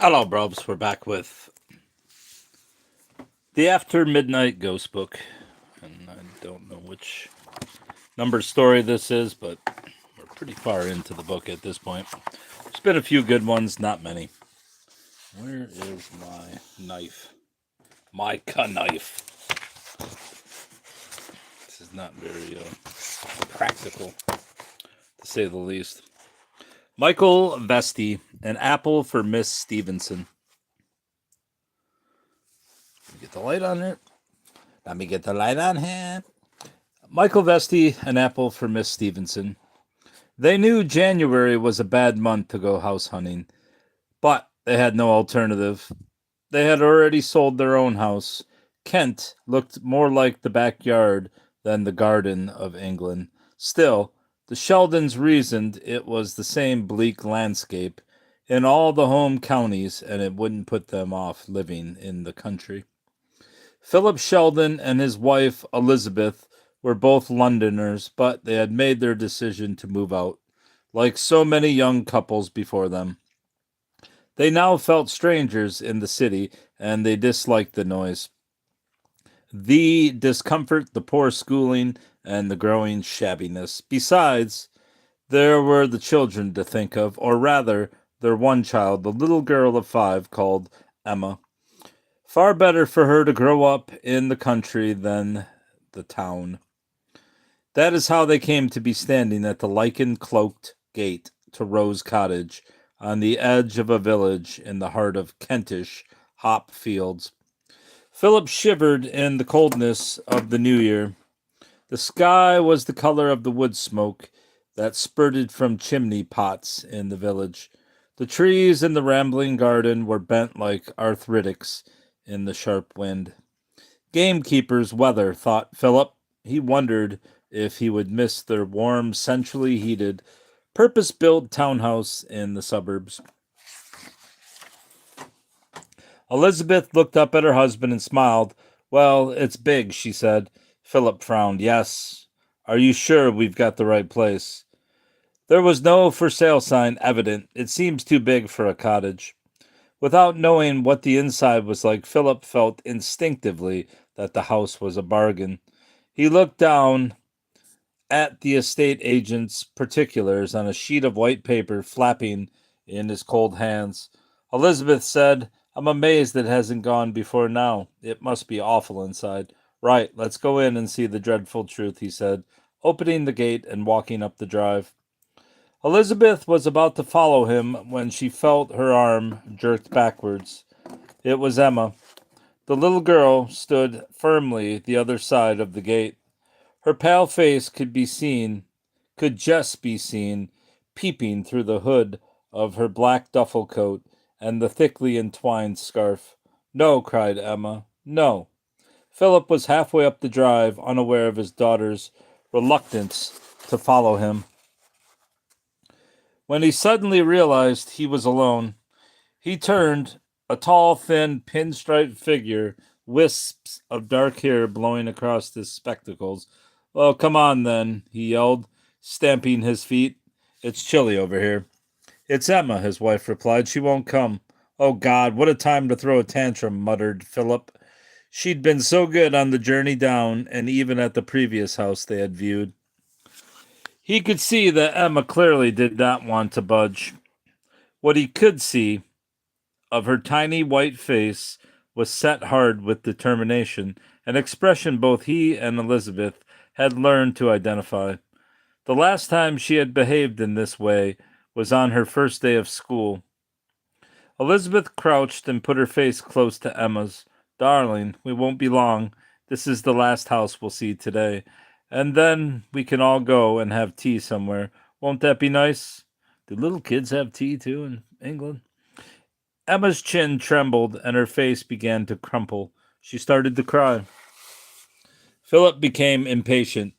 Hello, Brobs. We're back with the After Midnight Ghost Book. And I don't know which number story this is, but we're pretty far into the book at this point. There's been a few good ones, not many. Where is my knife? My knife. This is not very practical, to say the least. Michael Vestey, an apple for Miss Stevenson. Get the light on it. Let me get the light on here. Michael Vestey, an apple for Miss Stevenson. They knew January was a bad month to go house hunting, but they had no alternative. They had already sold their own house. Kent looked more like the backyard than the garden of England. Still, the Sheldons reasoned it was the same bleak landscape in all the home counties, and it wouldn't put them off living in the country. Philip Sheldon and his wife, Elizabeth, were both Londoners, but they had made their decision to move out, like so many young couples before them. They now felt strangers in the city, and they disliked the noise. The discomfort, the poor schooling, and the growing shabbiness. Besides, there were the children to think of, or rather, their one child, the little girl of 5 called Emma. Far better for her to grow up in the country than the town. That is how they came to be standing at the lichen-cloaked gate to Rose Cottage, on the edge of a village in the heart of Kentish hop fields. Philip shivered in the coldness of the new year. The sky was the color of the wood smoke that spurted from chimney pots in the village. The trees in the rambling garden were bent like arthritics in the sharp wind. Gamekeeper's weather, thought Philip. He wondered if he would miss their warm, centrally heated, purpose-built townhouse in the suburbs. Elizabeth looked up at her husband and smiled. Well, it's big, she said. Philip frowned. Yes. Are you sure we've got the right place? There was no for sale sign evident. It seems too big for a cottage. Without knowing what the inside was like, Philip felt instinctively that the house was a bargain. He looked down at the estate agent's particulars on a sheet of white paper flapping in his cold hands. Elizabeth said, I'm amazed it hasn't gone before now. It must be awful inside. Right, let's go in and see the dreadful truth, he said, opening the gate and walking up the drive. Elizabeth was about to follow him when she felt her arm jerked backwards. It was Emma. The little girl stood firmly the other side of the gate. Her pale face could just be seen, peeping through the hood of her black duffel coat and the thickly entwined scarf. No, cried Emma, no. Philip was halfway up the drive, unaware of his daughter's reluctance to follow him. When he suddenly realized he was alone, he turned, a tall, thin, pinstripe figure, wisps of dark hair blowing across his spectacles. Well, come on then, he yelled, stamping his feet. It's chilly over here. It's Emma, his wife replied. She won't come. Oh, God, what a time to throw a tantrum, muttered Philip. She'd been so good on the journey down, and even at the previous house they had viewed. He could see that Emma clearly did not want to budge. What he could see of her tiny white face was set hard with determination, an expression both he and Elizabeth had learned to identify. The last time she had behaved in this way was on her first day of school. Elizabeth crouched and put her face close to Emma's. Darling, we won't be long. This is the last house we'll see today. And then we can all go and have tea somewhere. Won't that be nice? Do little kids have tea, too, in England? Emma's chin trembled, and her face began to crumple. She started to cry. Philip became impatient.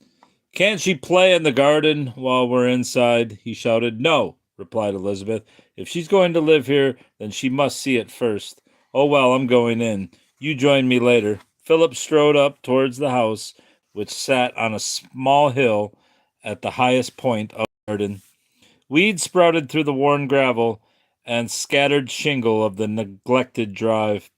Can't she play in the garden while we're inside? He shouted. No, replied Elizabeth. If she's going to live here, then she must see it first. Oh, well, I'm going in. You join me later. Philip strode up towards the house, which sat on a small hill at the highest point of the garden. Weeds sprouted through the worn gravel, and scattered shingle of the neglected drive.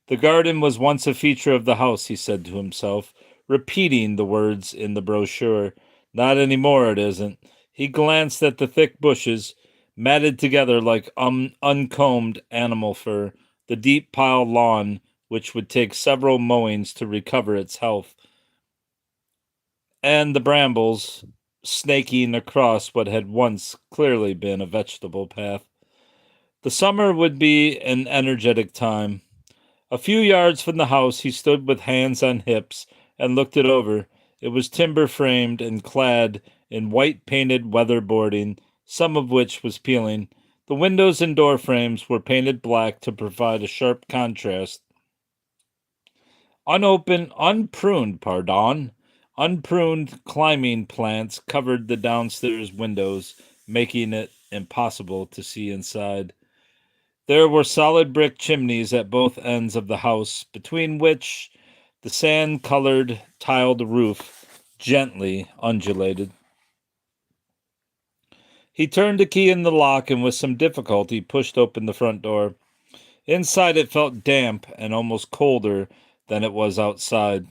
The garden was once a feature of the house, he said to himself, repeating the words in the brochure. Not any more, it isn't. He glanced at the thick bushes, matted together like uncombed animal fur, the deep piled lawn, which would take several mowings to recover its health, and the brambles snaking across what had once clearly been a vegetable path. The summer would be an energetic time. A few yards from the house, he stood with hands on hips and looked it over. It was timber framed and clad in white painted weatherboarding, some of which was peeling. The windows and door frames were painted black to provide a sharp contrast. Unpruned climbing plants covered the downstairs windows, making it impossible to see inside. There were solid brick chimneys at both ends of the house, between which the sand-colored tiled roof gently undulated. He turned the key in the lock and with some difficulty pushed open the front door. Inside it felt damp and almost colder than it was outside.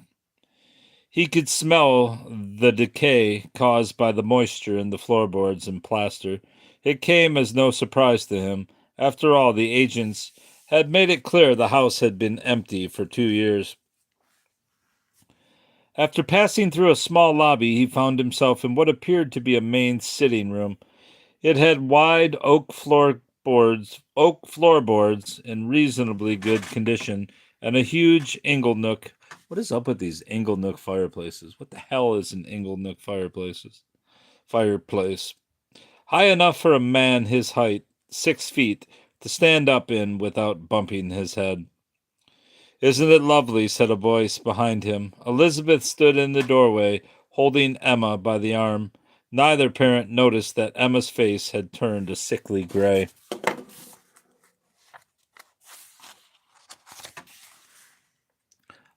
He could smell the decay caused by the moisture in the floorboards and plaster. It came as no surprise to him. After all, the agents had made it clear the house had been empty for 2 years. After passing through a small lobby, he found himself in what appeared to be a main sitting room. It had wide oak floorboards in reasonably good condition, and a huge inglenook. What is up with these inglenook fireplaces? What the hell is an inglenook fireplace? High enough for a man his height, 6 feet, to stand up in without bumping his head. Isn't it lovely? Said a voice behind him. Elizabeth stood in the doorway, holding Emma by the arm. Neither parent noticed that Emma's face had turned a sickly gray.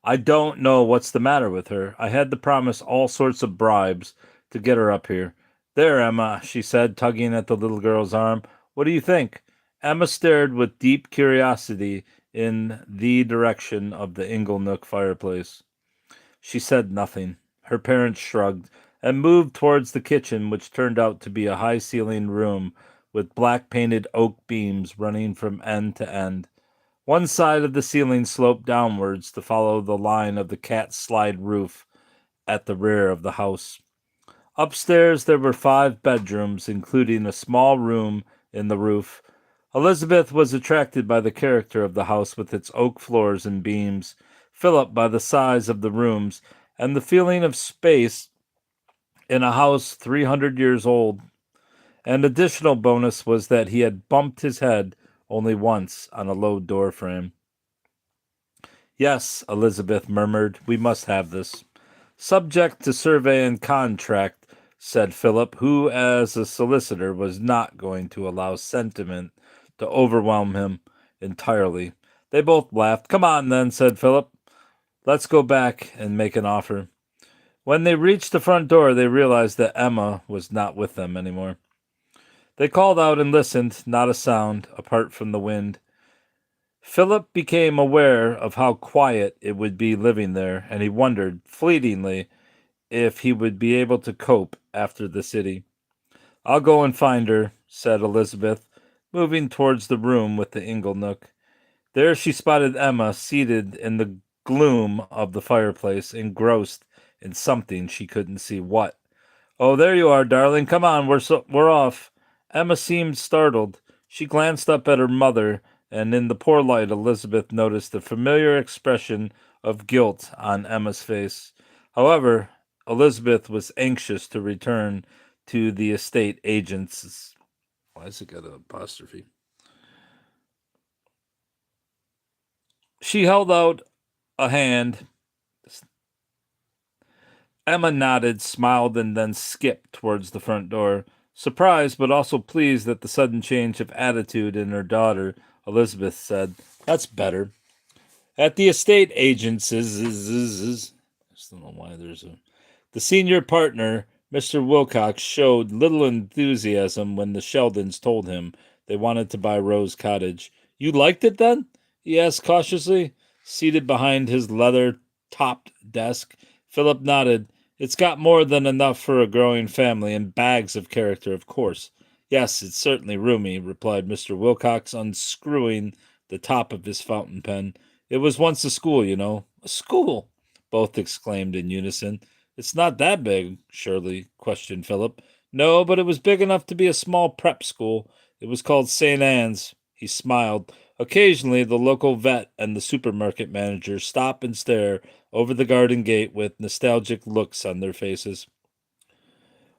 I don't know what's the matter with her. I had to promise all sorts of bribes to get her up here. There, Emma, she said, tugging at the little girl's arm. What do you think? Emma stared with deep curiosity in the direction of the inglenook fireplace. She said nothing. Her parents shrugged and moved towards the kitchen, which turned out to be a high-ceilinged room with black-painted oak beams running from end to end. One side of the ceiling sloped downwards to follow the line of the cat slide roof at the rear of the house. Upstairs there were 5 bedrooms, including a small room in the roof. Elizabeth was attracted by the character of the house with its oak floors and beams, Philip by the size of the rooms, and the feeling of space in a house 300 years old. An additional bonus was that he had bumped his head only once on a low door frame. Yes, Elizabeth murmured, we must have this. Subject to survey and contract, said Philip, who, as a solicitor, was not going to allow sentiment to overwhelm him entirely. They both laughed. Come on, then, said Philip. Let's go back and make an offer. When they reached the front door, they realized that Emma was not with them anymore. They called out and listened, not a sound, apart from the wind. Philip became aware of how quiet it would be living there, and he wondered, fleetingly, if he would be able to cope after the city. I'll go and find her, said Elizabeth, moving towards the room with the inglenook. There she spotted Emma seated in the gloom of the fireplace, engrossed in something she couldn't see what. Oh, there you are, darling. Come on, we're off. Emma seemed startled. She glanced up at her mother, and in the poor light Elizabeth noticed the familiar expression of guilt on Emma's face. However, Elizabeth was anxious to return to the estate agents. Why has it got an apostrophe? She held out a hand. Emma nodded, smiled, and then skipped towards the front door. Surprised, but also pleased at the sudden change of attitude in her daughter, Elizabeth said, That's better. At the estate agents, I just don't know why there's a... The senior partner, Mr. Wilcox, showed little enthusiasm when the Sheldons told him They wanted to buy Rose Cottage. You liked it then? He asked cautiously. Seated behind his leather topped desk, Philip nodded. It's got more than enough for a growing family and bags of character, of course. Yes, it's certainly roomy, replied Mr. Wilcox, unscrewing the top of his fountain pen. It was once a school, you know. A school? Both exclaimed in unison. It's not that big, surely? Questioned Philip. No, but it was big enough to be a small prep school. It was called St. Anne's. He smiled. Occasionally, the local vet and the supermarket manager stop and stare over the garden gate with nostalgic looks on their faces.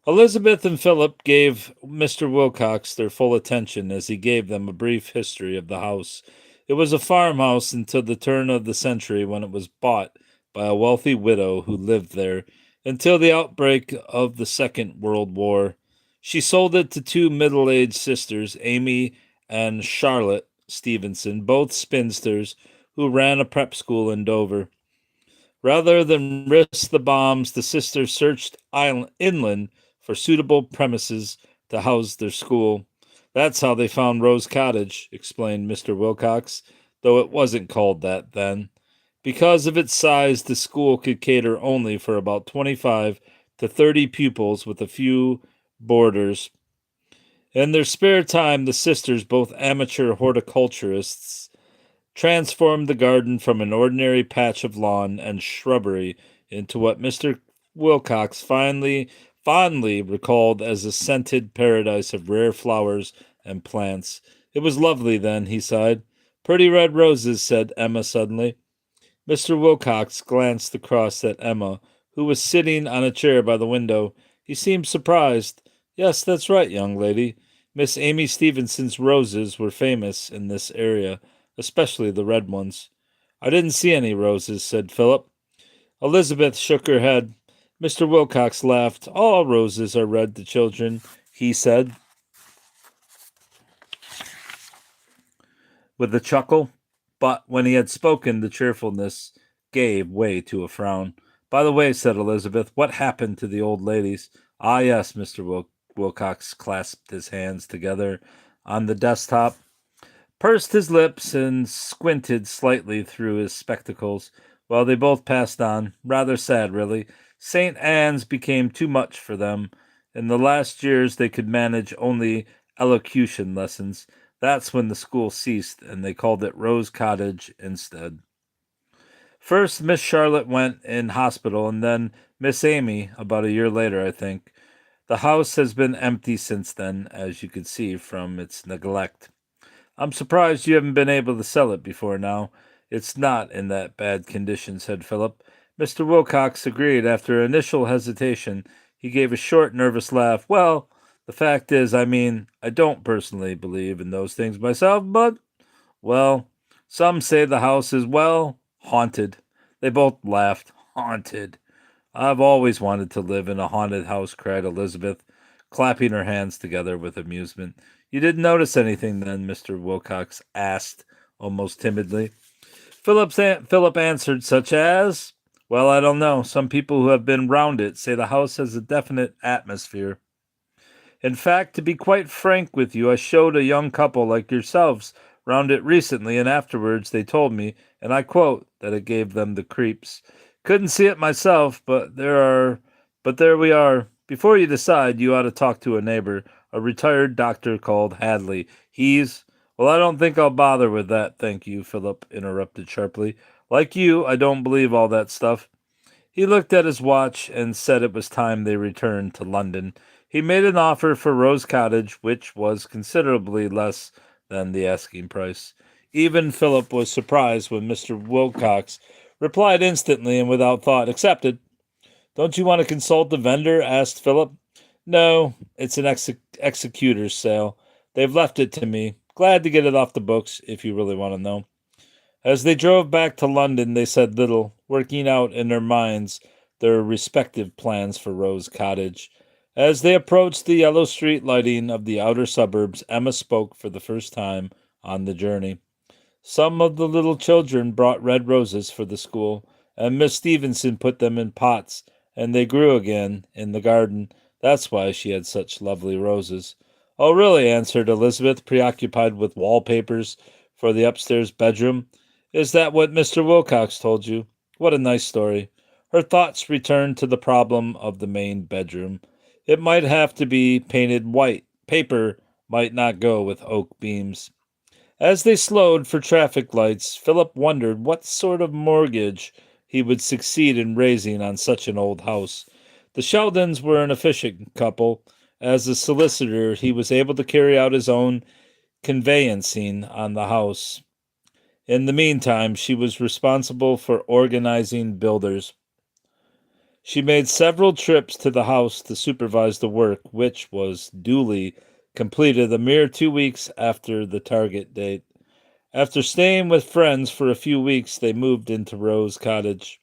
Elizabeth and Philip gave Mr. Wilcox their full attention as he gave them a brief history of the house. It was a farmhouse until the turn of the century when it was bought by a wealthy widow who lived there until the outbreak of the Second World War. She sold it to two middle-aged sisters, Amy and Charlotte Stevenson, both spinsters, who ran a prep school in Dover. Rather than risk the bombs, the sisters searched inland for suitable premises to house their school. That's how they found Rose Cottage, explained Mr. Wilcox, though it wasn't called that then. Because of its size, the school could cater only for about 25 to 30 pupils with a few boarders. In their spare time, the sisters, both amateur horticulturists, transformed the garden from an ordinary patch of lawn and shrubbery into what Mr. Wilcox fondly recalled as a scented paradise of rare flowers and plants. It was lovely then, he sighed. Pretty red roses, said Emma suddenly. Mr. Wilcox glanced across at Emma, who was sitting on a chair by the window. He seemed surprised. Yes, that's right, young lady. Miss Amy Stevenson's roses were famous in this area, especially the red ones. I didn't see any roses, said Philip. Elizabeth shook her head. Mr. Wilcox laughed. All roses are red to children, he said, with a chuckle. But when he had spoken, the cheerfulness gave way to a frown. By the way, said Elizabeth, what happened to the old ladies? Ah, yes, Mr. Wilcox clasped his hands together on the desktop, pursed his lips, and squinted slightly through his spectacles. Well, they both passed on. Rather sad, really. St. Anne's became too much for them. In the last years, they could manage only elocution lessons. That's when the school ceased, and they called it Rose Cottage instead. First, Miss Charlotte went in hospital, and then Miss Amy, about a year later, I think. The house has been empty since then, as you could see from its neglect. I'm surprised you haven't been able to sell it before now. It's not in that bad condition, said Philip. Mr. Wilcox agreed. After initial hesitation, he gave a short, nervous laugh. Well, the fact is, I don't personally believe in those things myself, but, well, some say the house is, well, haunted. They both laughed. Haunted. I've always wanted to live in a haunted house, cried Elizabeth, clapping her hands together with amusement. You didn't notice anything then? Mr. Wilcox asked, almost timidly. Philip answered, such as? Well, I don't know. Some people who have been round it say the house has a definite atmosphere. In fact, to be quite frank with you, I showed a young couple like yourselves round it recently, and afterwards they told me, and I quote, that it gave them the creeps. Couldn't see it myself, but there we are. Before you decide, you ought to talk to a neighbor, a retired doctor called Hadley. Well, I don't think I'll bother with that, thank you, Philip interrupted sharply. Like you, I don't believe all that stuff. He looked at his watch and said it was time they returned to London. He made an offer for Rose Cottage, which was considerably less than the asking price. Even Philip was surprised when Mr. Wilcox replied instantly and without thought, accepted. Don't you want to consult the vendor? Asked Philip. No, it's an executor's sale. They've left it to me. Glad to get it off the books, if you really want to know. As they drove back to London, they said little, working out in their minds their respective plans for Rose Cottage. As they approached the yellow street lighting of the outer suburbs, Emma spoke for the first time on the journey. Some of the little children brought red roses for the school, and Miss Stevenson put them in pots, and they grew again in the garden. That's why she had such lovely roses. Oh, really? Answered Elizabeth, preoccupied with wallpapers for the upstairs bedroom. Is that what Mr. Wilcox told you? What a nice story. Her thoughts returned to the problem of the main bedroom. It might have to be painted white. Paper might not go with oak beams. As they slowed for traffic lights, Philip wondered what sort of mortgage he would succeed in raising on such an old house. The Sheldons were an efficient couple. As a solicitor, he was able to carry out his own conveyancing on the house. In the meantime, she was responsible for organizing builders. She made several trips to the house to supervise the work, which was duly completed a mere 2 weeks after the target date. After staying with friends for a few weeks, they moved into Rose Cottage.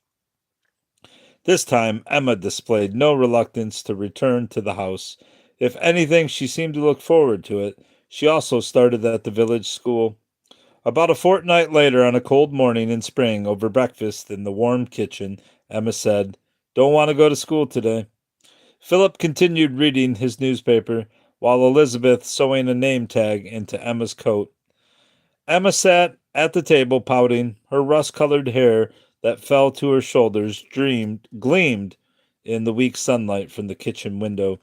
This time, Emma displayed no reluctance to return to the house. If anything, she seemed to look forward to it. She also started at the village school. About a fortnight later, on a cold morning in spring, over breakfast in the warm kitchen, Emma said, "Don't want to go to school today." Philip continued reading his newspaper, while Elizabeth sewing a name tag into Emma's coat. Emma sat at the table pouting. Her rust-colored hair that fell to her shoulders gleamed in the weak sunlight from the kitchen window.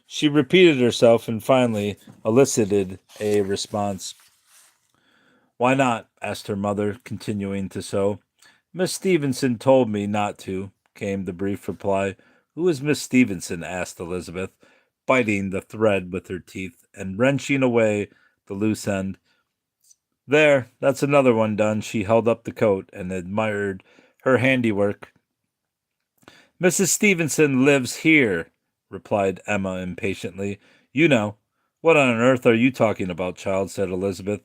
She repeated herself and finally elicited a response. "Why not?" asked her mother, continuing to sew. "Miss Stevenson told me not to," came the brief reply. "Who is Miss Stevenson?" asked Elizabeth, biting the thread with her teeth and wrenching away the loose end. "There, that's another one done." She held up the coat and admired her handiwork. "Mrs. Stevenson lives here," replied Emma impatiently. "You know." "What on earth are you talking about, child?" said Elizabeth,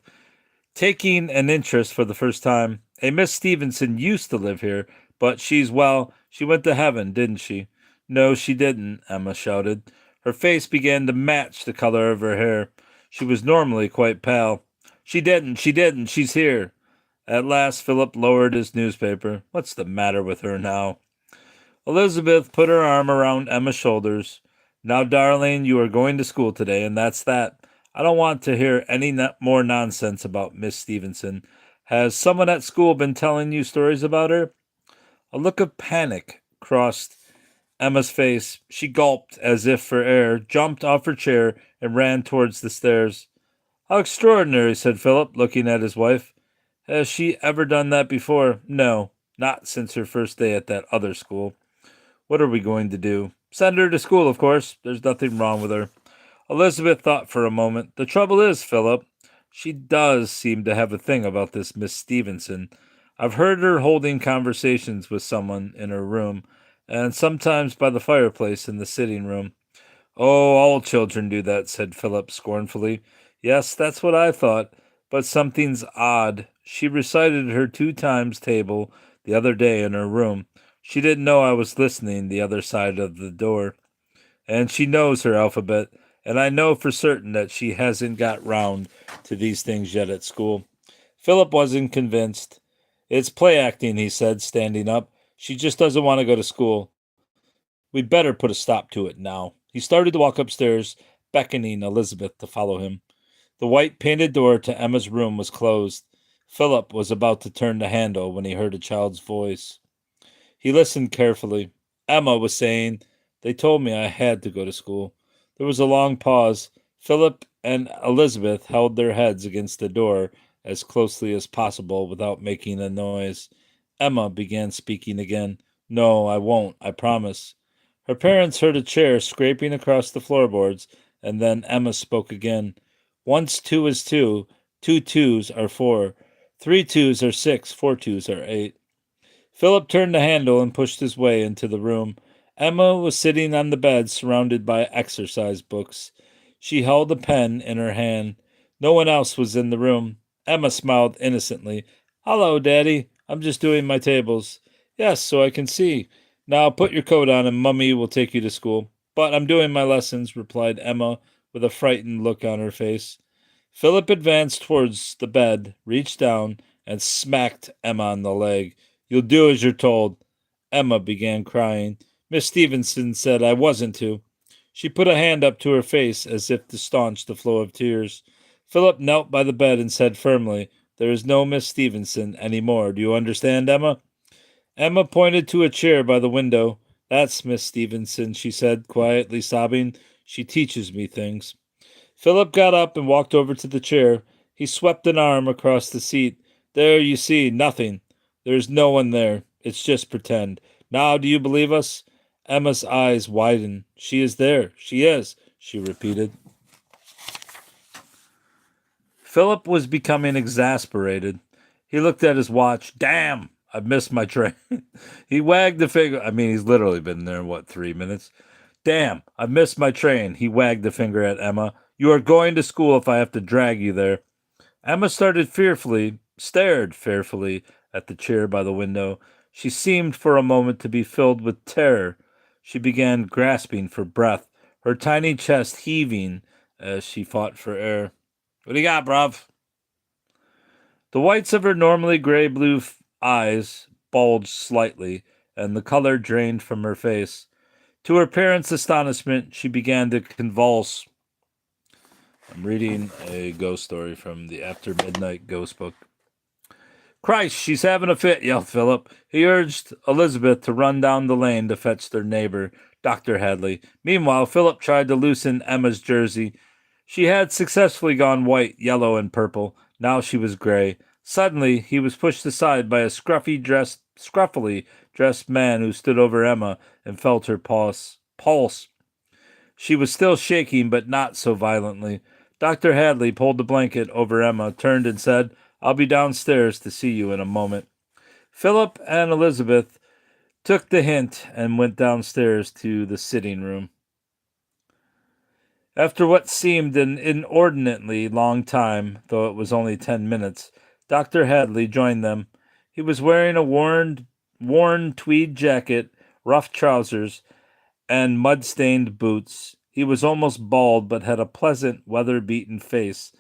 taking an interest for the first time. "A Miss Stevenson used to live here, but she went to heaven, didn't she?" "No, she didn't," Emma shouted. Her face began to match the color of her hair. She was normally quite pale. She didn't, she's here." At last Philip lowered his newspaper. What's the matter with her now? Elizabeth put her arm around Emma's shoulders. "Now, darling, you are going to school today, and that's that. I don't want to hear any more nonsense about Miss Stevenson. Has someone at school been telling you stories about her?" A look of panic crossed Emma's face. She gulped as if for air, jumped off her chair, and ran towards the stairs. "How extraordinary," said Philip, looking at his wife. "Has she ever done that before?" "No, not since her first day at that other school." "What are we going to do?" "Send her to school, of course. There's nothing wrong with her." Elizabeth thought for a moment. "The trouble is, Philip, she does seem to have a thing about this Miss Stevenson. I've heard her holding conversations with someone in her room, and sometimes by the fireplace in the sitting room." "Oh, all children do that," said Philip scornfully. "Yes, that's what I thought, but something's odd. She recited her 2 times table the other day in her room. She didn't know I was listening the other side of the door. And she knows her alphabet, and I know for certain that she hasn't got round to these things yet at school." Philip wasn't convinced. "It's play acting," he said, standing up. "She just doesn't want to go to school. We'd better put a stop to it now." He started to walk upstairs, beckoning Elizabeth to follow him. The white painted door to Emma's room was closed. Philip was about to turn the handle when he heard a child's voice. He listened carefully. Emma was saying, "They told me I had to go to school." There was a long pause. Philip and Elizabeth held their heads against the door as closely as possible without making a noise. Emma began speaking again. "No, I won't, I promise." Her parents heard a chair scraping across the floorboards, and then Emma spoke again. "Once two is two, two twos are four, three twos are six, four twos are eight." Philip turned the handle and pushed his way into the room. Emma was sitting on the bed surrounded by exercise books. She held a pen in her hand. No one else was in the room. Emma smiled innocently. "Hello, Daddy. I'm just doing my tables." "Yes, so I can see. Now put your coat on and Mummy will take you to school." "But I'm doing my lessons," replied Emma with a frightened look on her face. Philip advanced towards the bed, reached down, and smacked Emma on the leg. "You'll do as you're told." Emma began crying. "Miss Stevenson said I wasn't to." She put a hand up to her face as if to staunch the flow of tears. Philip knelt by the bed and said firmly, "There is no Miss Stevenson any more. Do you understand, Emma?" Emma pointed to a chair by the window. "That's Miss Stevenson," she said, quietly sobbing. "She teaches me things." Philip got up and walked over to the chair. He swept an arm across the seat. "There, you see, nothing. There's no one there. It's just pretend. Now, do you believe us?" Emma's eyes widened. "She is there. She is," she repeated. Philip was becoming exasperated. He looked at his watch. "Damn, I've missed my train." He wagged the finger. I mean, he's literally been there, 3 minutes? "Damn, I've missed my train." He wagged the finger at Emma. "You are going to school if I have to drag you there." Emma stared fearfully at the chair by the window. She seemed for a moment to be filled with terror. She began grasping for breath, her tiny chest heaving as she fought for air. "What do you got, bruv?" The whites of her normally gray-blue eyes bulged slightly, and the color drained from her face. To her parents' astonishment, she began to convulse. I'm reading a ghost story from the After Midnight Ghost Book. "Christ, she's having a fit," yelled Philip. He urged Elizabeth to run down the lane to fetch their neighbor, Dr. Hadley. Meanwhile, Philip tried to loosen Emma's jersey. She had successfully gone white, yellow, and purple. Now she was gray. Suddenly, he was pushed aside by a scruffily dressed man who stood over Emma and felt her pulse. She was still shaking, but not so violently. Dr. Hadley pulled the blanket over Emma, turned and said, "I'll be downstairs to see you in a moment." Philip and Elizabeth took the hint and went downstairs to the sitting room. After what seemed an inordinately long time, though it was only 10 minutes, Dr. Hadley joined them. He was wearing a worn tweed jacket, rough trousers, and mud-stained boots. He was almost bald, but had a pleasant, weather-beaten face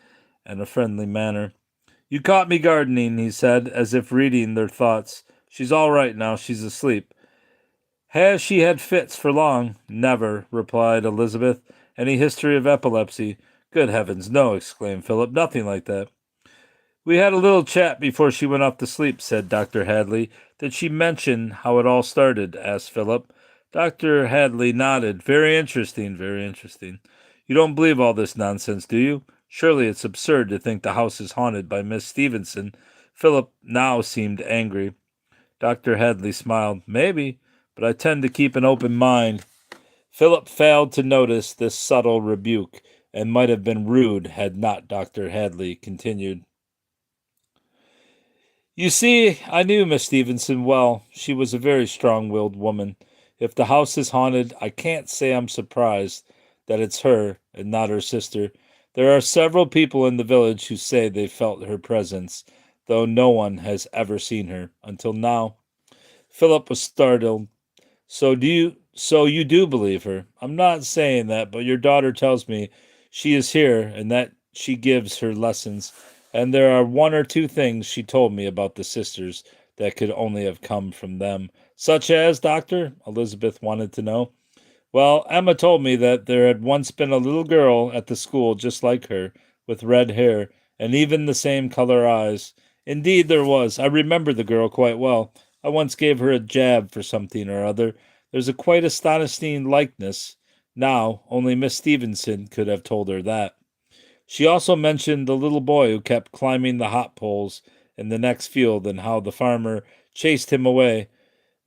and a friendly manner. "You caught me gardening," he said, as if reading their thoughts. "She's all right now. She's asleep." "Has she had fits for long?" "Never," replied Elizabeth. "Any history of epilepsy?" "Good heavens, no," exclaimed Philip. "Nothing like that." "We had a little chat before she went off to sleep," said Dr. Hadley. "Did she mention how it all started?" asked Philip. Dr. Hadley nodded. "Very interesting, very interesting. You don't believe all this nonsense, do you? Surely it's absurd to think the house is haunted by Miss Stevenson." Philip now seemed angry. Dr. Hadley smiled. "Maybe, but I tend to keep an open mind." Philip failed to notice this subtle rebuke, and might have been rude had not Dr. Hadley continued. "You see, I knew Miss Stevenson well. She was a very strong-willed woman. If the house is haunted, I can't say I'm surprised that it's her and not her sister. There are several people in the village who say they felt her presence, though no one has ever seen her until now." Philip was startled. So you do believe her?" "I'm not saying that, but your daughter tells me she is here and that she gives her lessons. And there are one or two things she told me about the sisters that could only have come from them." "Such as, doctor?" Elizabeth wanted to know. "Well, Emma told me that there had once been a little girl at the school just like her, with red hair, and even the same color eyes. Indeed there was. I remember the girl quite well. I once gave her a jab for something or other. There's a quite astonishing likeness. Now, only Miss Stevenson could have told her that. She also mentioned the little boy who kept climbing the hop poles in the next field and how the farmer chased him away.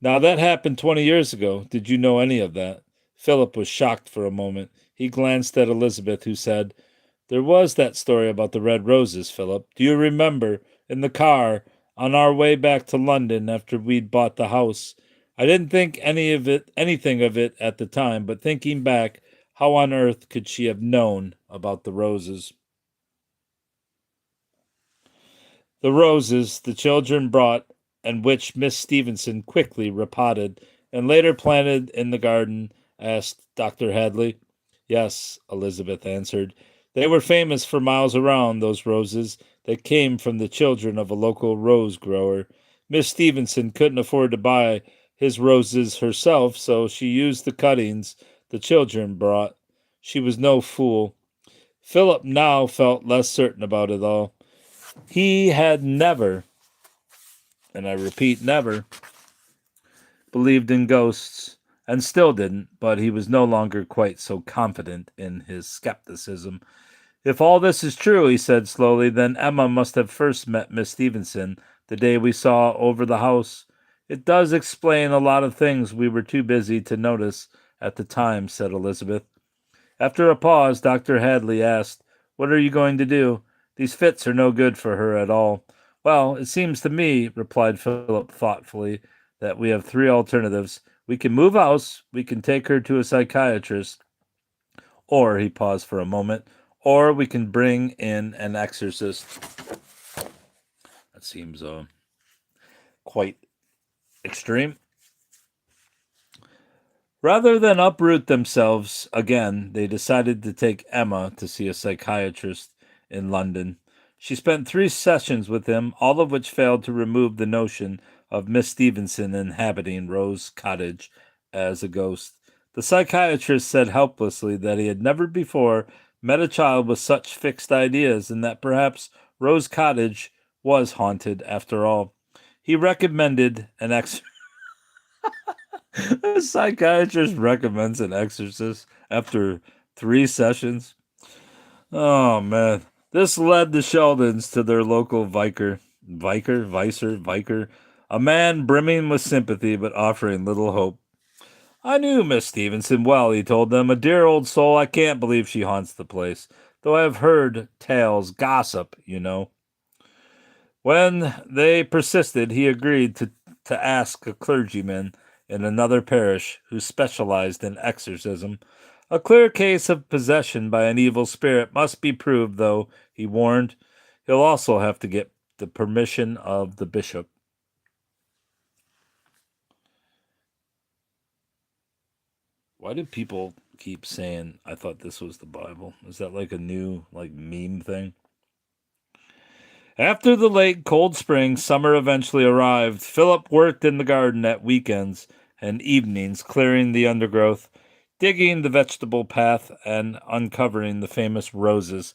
Now that happened 20 years ago. Did you know any of that?" Philip was shocked for a moment. He glanced at Elizabeth, who said, "There was that story about the red roses, Philip. Do you remember, in the car, on our way back to London after we'd bought the house? I didn't think anything of it at the time, but thinking back, how on earth could she have known about the roses?" "The roses the children brought, and which Miss Stevenson quickly repotted, and later planted in the garden?" asked Dr. Hadley. "Yes," Elizabeth answered. "They were famous for miles around, those roses that came from the children of a local rose grower. Miss Stevenson couldn't afford to buy his roses herself, so she used the cuttings the children brought. She was no fool. Philip now felt less certain about it all. He had never, and I repeat, never, believed in ghosts, and still didn't, but he was no longer quite so confident in his skepticism. If all this is true, he said slowly, then Emma must have first met Miss Stevenson the day we saw over the house. It does explain a lot of things we were too busy to notice at the time, said Elizabeth. After a pause, Dr. Hadley asked, "What are you going to do? These fits are no good for her at all." "Well, it seems to me," replied Philip thoughtfully, "that we have three alternatives. We can move house, we can take her to a psychiatrist, or," he paused for a moment, "or we can bring in an exorcist." That seems quite extreme. Rather than uproot themselves again, they decided to take Emma to see a psychiatrist in London. She spent 3 sessions with him, all of which failed to remove the notion of Miss Stevenson inhabiting Rose Cottage as a ghost. The psychiatrist said helplessly that he had never before met a child with such fixed ideas and that perhaps Rose Cottage was haunted after all. He recommended an a psychiatrist recommends an exorcist after 3 sessions. Oh man. This led the Sheldons to their local vicar, a man brimming with sympathy but offering little hope. "I knew Miss Stevenson well," he told them. "A dear old soul. I can't believe she haunts the place. Though I have heard tales, gossip, you know." When they persisted, he agreed to ask a clergyman in another parish who specialized in exorcism. "A clear case of possession by an evil spirit must be proved, though," he warned. "He'll also have to get the permission of the bishop." Why do people keep saying, "I thought this was the Bible"? Is that like a new meme thing? After the late cold spring, summer eventually arrived. Philip worked in the garden at weekends and evenings, clearing the undergrowth, digging the vegetable path, and uncovering the famous roses.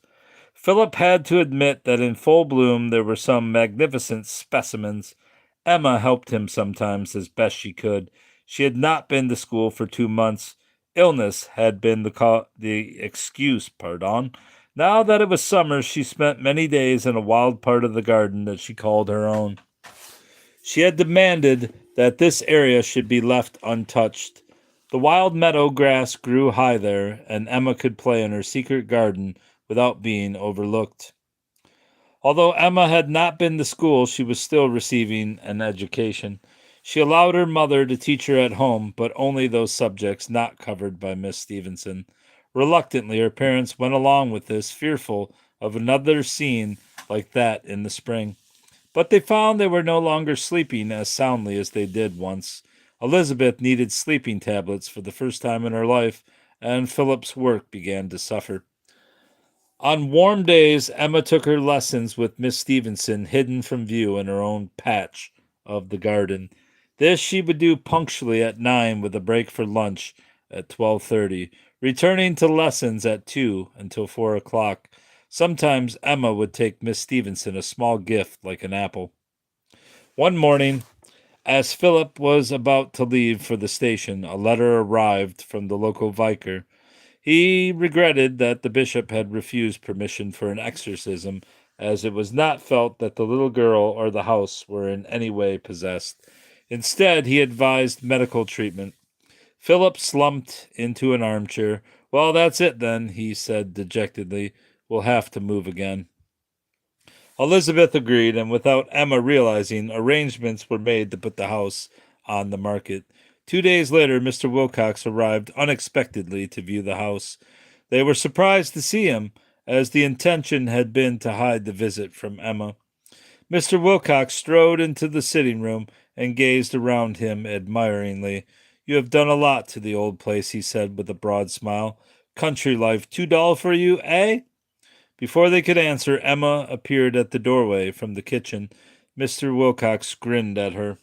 Philip had to admit that in full bloom there were some magnificent specimens. Emma helped him sometimes as best she could. She had not been to school for 2 months. Illness had been the excuse, pardon. Now that it was summer, she spent many days in a wild part of the garden that she called her own. She had demanded that this area should be left untouched. The wild meadow grass grew high there, and Emma could play in her secret garden without being overlooked. Although Emma had not been to school, she was still receiving an education. She allowed her mother to teach her at home, but only those subjects not covered by Miss Stevenson. Reluctantly, her parents went along with this, fearful of another scene like that in the spring. But they found they were no longer sleeping as soundly as they did once. Elizabeth needed sleeping tablets for the first time in her life, and Philip's work began to suffer. On warm days, Emma took her lessons with Miss Stevenson hidden from view in her own patch of the garden. This she would do punctually at 9 with a break for lunch at 12:30, returning to lessons at 2 until 4 o'clock. Sometimes Emma would take Miss Stevenson a small gift like an apple. One morning, as Philip was about to leave for the station, a letter arrived from the local vicar. He regretted that the bishop had refused permission for an exorcism, as it was not felt that the little girl or the house were in any way possessed. Instead, he advised medical treatment. Philip slumped into an armchair. "Well, that's it then," he said dejectedly. "We'll have to move again." Elizabeth agreed, and without Emma realizing, arrangements were made to put the house on the market. 2 days later, Mr. Wilcox arrived unexpectedly to view the house. They were surprised to see him, as the intention had been to hide the visit from Emma. Mr. Wilcox strode into the sitting room and gazed around him admiringly. "You have done a lot to the old place," he said with a broad smile. "Country life too dull for you, eh?" Before they could answer, Emma appeared at the doorway from the kitchen. Mr. Wilcox grinned at her.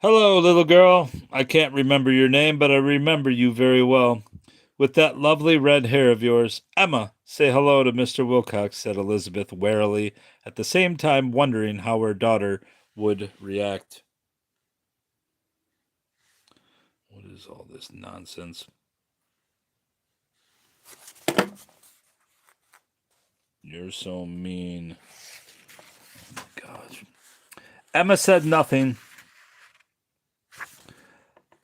Hello, little girl. I can't remember your name, but I remember you very well. With that lovely red hair of yours. Emma, say hello to Mr. Wilcox, said Elizabeth warily, at the same time wondering how her daughter would react. What is all this nonsense? You're so mean. Oh my gosh. Emma said nothing,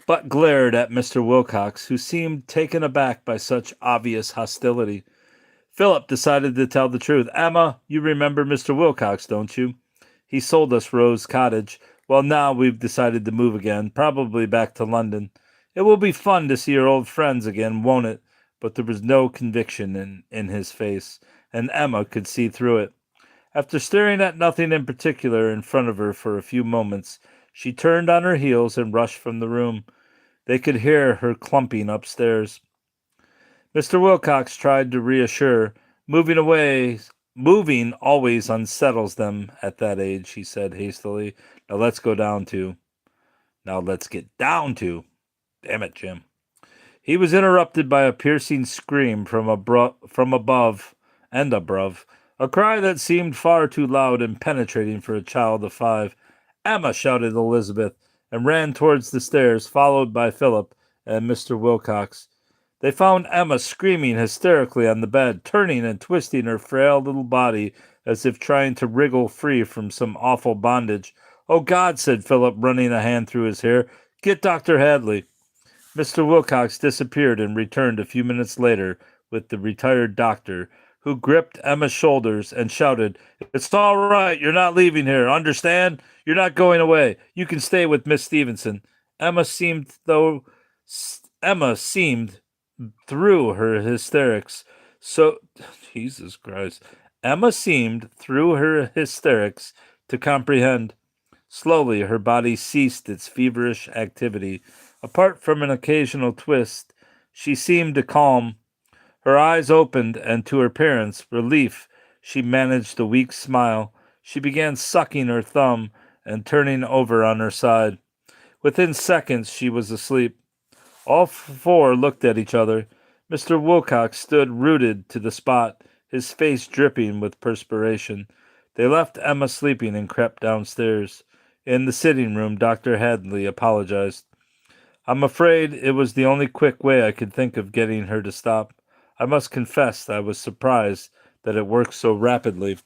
but glared at Mr. Wilcox, who seemed taken aback by such obvious hostility. Philip decided to tell the truth. Emma, you remember Mr. Wilcox, don't you? He sold us Rose Cottage. Well, now we've decided to move again, probably back to London. It will be fun to see your old friends again, won't it? But there was no conviction in his face, and Emma could see through it. After staring at nothing in particular in front of her for a few moments, she turned on her heels and rushed from the room. They could hear her clumping upstairs. Mr. Wilcox tried to reassure. Moving always unsettles them at that age, he said hastily. Now let's go down to. Now let's get down to. Damn it, Jim. He was interrupted by a piercing scream from above and above, a cry that seemed far too loud and penetrating for a child of 5. Emma, shouted Elizabeth, and ran towards the stairs, followed by Philip and Mr. Wilcox. They found Emma screaming hysterically on the bed, turning and twisting her frail little body as if trying to wriggle free from some awful bondage. Oh, God, said Philip, running a hand through his hair. Get Dr. Hadley. Mr. Wilcox disappeared and returned a few minutes later with the retired doctor, who gripped Emma's shoulders and shouted, It's all right. You're not leaving here. Understand? You're not going away. You can stay with Miss Stevenson. Emma seemed through her hysterics. So, Jesus Christ. Emma seemed, through her hysterics, to comprehend. Slowly, her body ceased its feverish activity. Apart from an occasional twist, she seemed to calm. Her eyes opened, and to her parents' relief, she managed a weak smile. She began sucking her thumb and turning over on her side. Within seconds, she was asleep. All four looked at each other. Mr. Wilcox stood rooted to the spot, his face dripping with perspiration. They left Emma sleeping and crept downstairs. In the sitting room, Dr. Hadley apologized. I'm afraid it was the only quick way I could think of getting her to stop. I must confess I was surprised that it worked so rapidly.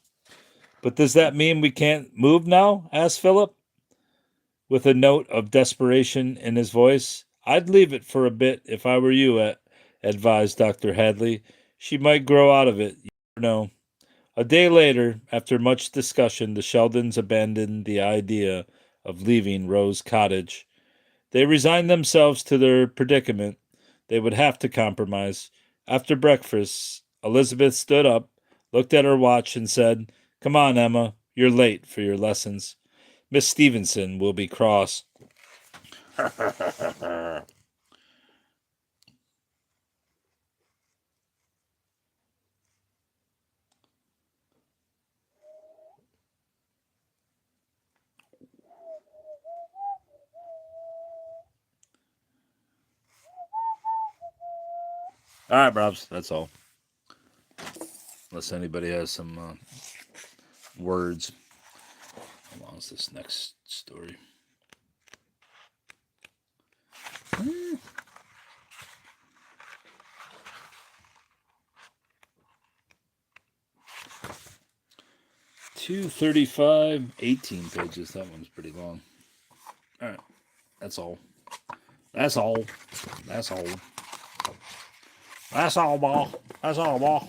But does that mean we can't move now? Asked Philip, with a note of desperation in his voice. I'd leave it for a bit if I were you, advised Dr. Hadley. She might grow out of it, you never know. A day later, after much discussion, the Sheldons abandoned the idea of leaving Rose Cottage. They resigned themselves to their predicament. They would have to compromise. After breakfast, Elizabeth stood up, looked at her watch, and said, Come on, Emma, you're late for your lessons. Miss Stevenson will be cross. All right, Brobs, that's all. Unless anybody has some words. How long is this next story? $235, 18 pages. That one's pretty long. All right, that's all. That's all. That's all. That's all, ball. That's all, ball.